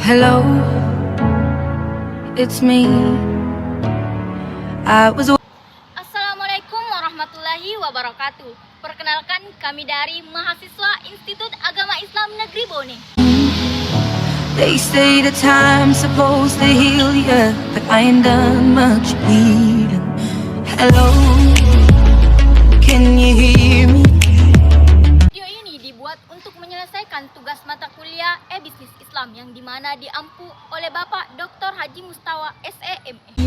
Hello, it's me. Assalamualaikum warahmatullahi wabarakatuh. Perkenalkan, kami dari mahasiswa Institut Agama Islam Negeri Bone. They say the time's supposed to heal ya, but I ain't done much healing. Hello, can you hear me? Video ini dibuat untuk menyelesaikan tugas mata kuliah Bisnis Islam yang dimana diampu oleh Bapak Dr. Haji Mustawa SEME.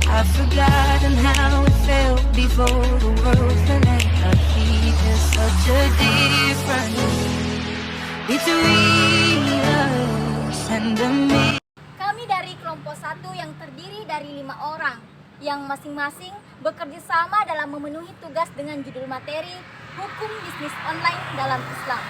I've forgotten how it felt before the world fell at our feet. There's such a difference between us and the me. Kami dari kelompok 1 yang terdiri dari 5 orang yang masing-masing bekerja sama dalam memenuhi tugas dengan judul materi Hukum Bisnis Online dalam Islam.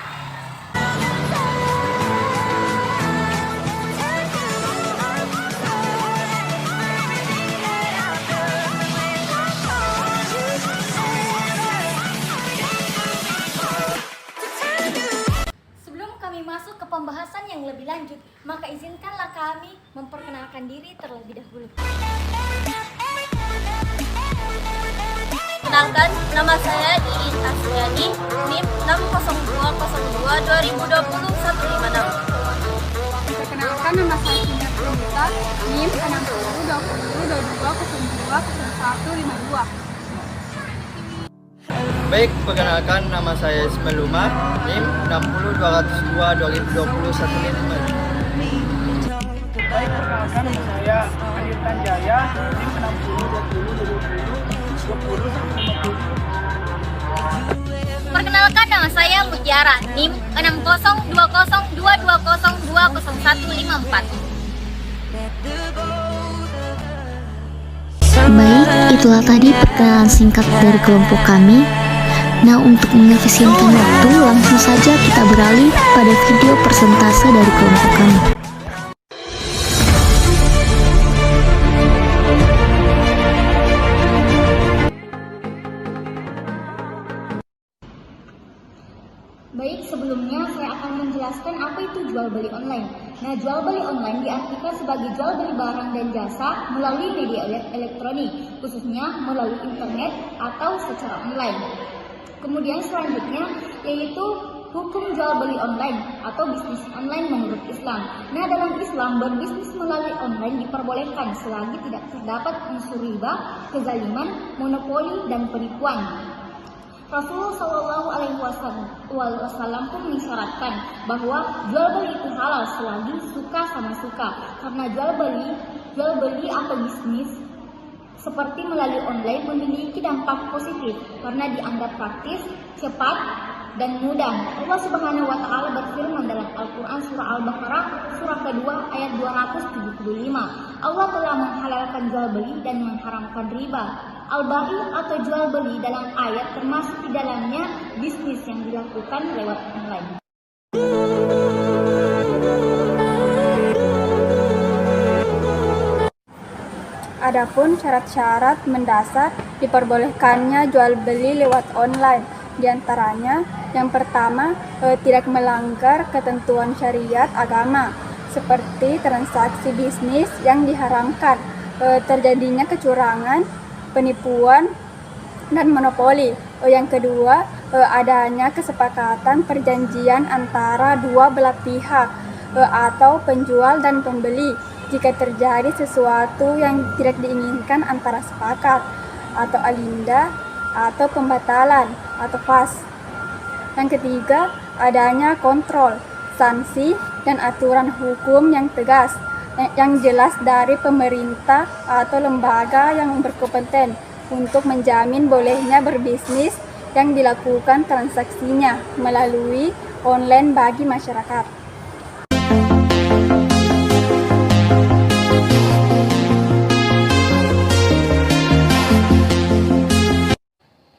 Masuk ke pembahasan yang lebih lanjut, maka izinkanlah kami memperkenalkan diri terlebih dahulu. Kenalkan, nama saya Iin Asriani, NIM 60202202156. Perkenalkan, nama saya Sinta Purita, NIM 602020220152. Baik, perkenalkan, nama saya Ismail Umar, NIM 60202202155. Baik, perkenalkan, nama saya Anirtan Jaya, NIM 6020202150. Perkenalkan, nama saya Mutiara, NIM 602022020154. Baik, itulah tadi perkenalan singkat dari kelompok kami. Nah, untuk mengefisienkan waktu, langsung saja kita beralih pada video persentase dari kelompok kami. Baik, sebelumnya saya akan menjelaskan apa itu jual beli online. Nah, jual beli online diartikan sebagai jual beli barang dan jasa melalui media elektronik, khususnya melalui internet atau secara online. Kemudian selanjutnya yaitu hukum jual beli online atau bisnis online menurut Islam. Nah, dalam Islam berbisnis melalui online diperbolehkan selagi tidak terdapat unsur riba, kezaliman, monopoli dan penipuan. Rasulullah Shallallahu Alaihi Wasallam pun mengisyaratkan bahwa jual beli itu halal selagi suka sama suka, karena jual beli atau bisnis seperti melalui online memiliki dampak positif karena dianggap praktis, cepat, dan mudah. Allah Subhanahu wa taala berfirman dalam Al-Qur'an surah Al-Baqarah surah kedua ayat 275. Allah telah menghalalkan jual beli dan mengharamkan riba. Al-bai atau jual beli dalam ayat termasuk di dalamnya bisnis yang dilakukan lewat online. Adapun syarat-syarat mendasar diperbolehkannya jual beli lewat online. Di antaranya, yang pertama, tidak melanggar ketentuan syariat agama, seperti transaksi bisnis yang diharamkan, terjadinya kecurangan, penipuan, dan monopoli. Yang kedua, adanya kesepakatan perjanjian antara dua belah pihak atau penjual dan pembeli jika terjadi sesuatu yang tidak diinginkan antara sepakat, atau alinda, atau pembatalan, atau fas. Yang ketiga, adanya kontrol, sanksi, dan aturan hukum yang tegas, yang jelas dari pemerintah atau lembaga yang berkompeten untuk menjamin bolehnya berbisnis yang dilakukan transaksinya melalui online bagi masyarakat.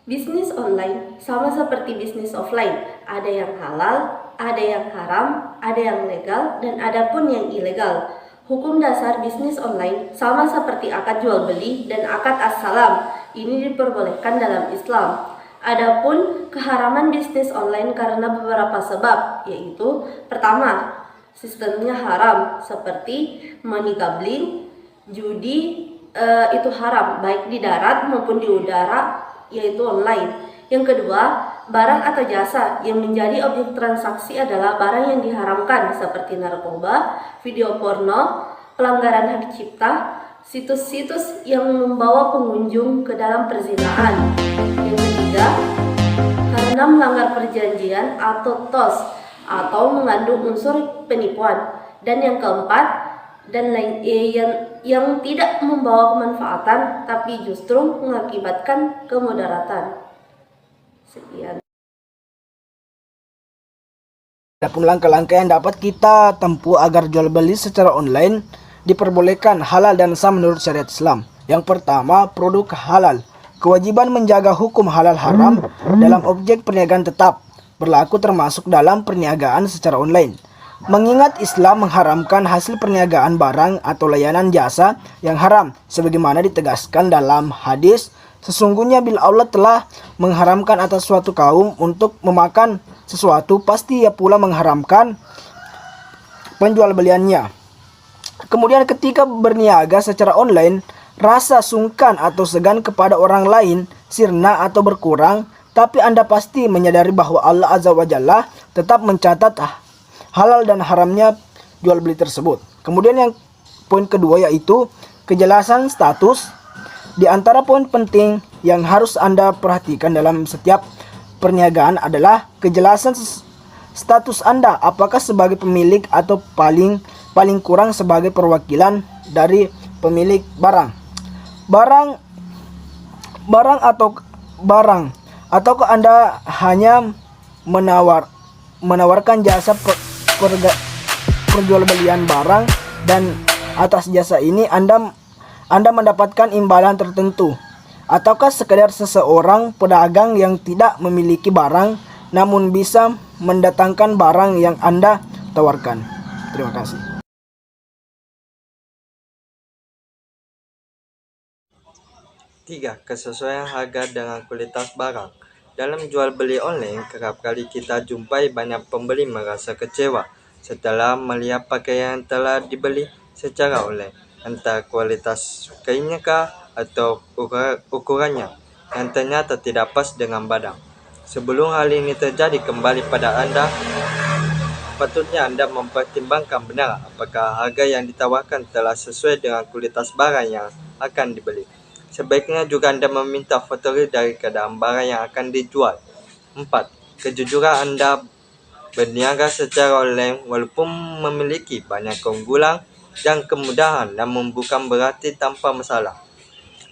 Bisnis online sama seperti bisnis offline, ada yang halal, ada yang haram, ada yang legal, dan ada pun yang ilegal. Hukum dasar bisnis online sama seperti akad jual beli dan akad as-salam, ini diperbolehkan dalam Islam. Adapun keharaman bisnis online karena beberapa sebab, yaitu pertama, sistemnya haram, seperti money gambling, judi, itu haram baik di darat maupun di udara, yaitu online. Yang kedua, barang atau jasa yang menjadi objek transaksi adalah barang yang diharamkan seperti narkoba, video porno, pelanggaran hak cipta, situs-situs yang membawa pengunjung ke dalam perzinahan. Yang ketiga, karena melanggar perjanjian atau TOS atau mengandung unsur penipuan. Dan yang keempat, yang tidak membawa kemanfaatan tapi justru mengakibatkan kemudaratan. Sekian. Adapun langkah-langkah yang dapat kita tempuh agar jual beli secara online diperbolehkan halal dan sah menurut syariat Islam. Yang pertama, produk halal. Kewajiban menjaga hukum halal haram dalam objek perniagaan tetap berlaku termasuk dalam perniagaan secara online. Mengingat Islam mengharamkan hasil perniagaan barang atau layanan jasa yang haram, sebagaimana ditegaskan dalam hadis, sesungguhnya bila Allah telah mengharamkan atas suatu kaum untuk memakan sesuatu, pasti ia pula mengharamkan penjualbeliannya. Kemudian ketika berniaga secara online, rasa sungkan atau segan kepada orang lain sirna atau berkurang, tapi Anda pasti menyadari bahwa Allah Azza wa Jalla tetap mencatat halal dan haramnya jual beli tersebut. Kemudian yang poin kedua yaitu kejelasan status. Di antara poin penting yang harus Anda perhatikan dalam setiap perniagaan adalah kejelasan status Anda, apakah sebagai pemilik atau paling kurang sebagai perwakilan dari pemilik barang. Barang ataukah Anda hanya menawarkan jasa perjualbelian barang dan atas jasa ini Anda mendapatkan imbalan tertentu, ataukah sekedar seseorang pedagang yang tidak memiliki barang namun bisa mendatangkan barang yang Anda tawarkan. Terima kasih. Tiga, kesesuaian harga dengan kualitas barang. Dalam jual beli online, kerap kali kita jumpai banyak pembeli merasa kecewa setelah melihat pakaian yang telah dibeli secara online, entah kualitas kainnya kah atau ukurannya yang ternyata tidak pas dengan badan. Sebelum hal ini terjadi kembali pada Anda, patutnya Anda mempertimbangkan benar apakah harga yang ditawarkan telah sesuai dengan kualitas barang yang akan dibeli. Sebaiknya juga Anda meminta foto dari keadaan barang yang akan dijual. 4. Kejujuran Anda berniaga secara online walaupun memiliki banyak keunggulan dan kemudahan, namun bukan berarti tanpa masalah.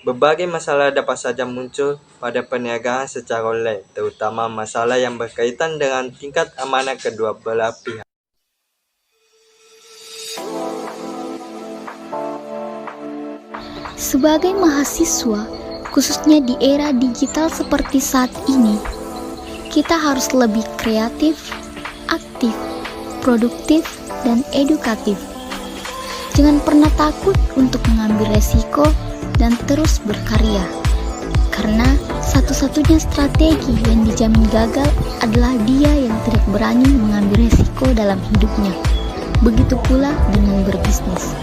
Berbagai masalah dapat saja muncul pada perniagaan secara online, terutama masalah yang berkaitan dengan tingkat amanah kedua belah pihak. Sebagai mahasiswa, khususnya di era digital seperti saat ini, kita harus lebih kreatif, aktif, produktif, dan edukatif. Jangan pernah takut untuk mengambil resiko dan terus berkarya. Karena satu-satunya strategi yang dijamin gagal adalah dia yang tidak berani mengambil resiko dalam hidupnya. Begitu pula dengan berbisnis.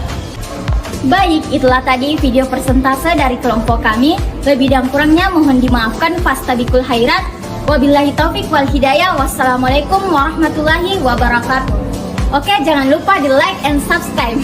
Baik, itulah tadi video persentase dari kelompok kami. Lebih dan kurangnya mohon dimaafkan. Fastabikul khairat. Wabillahi taufik wal hidayah. Wassalamualaikum warahmatullahi wabarakatuh. Oke, jangan lupa di like and subscribe.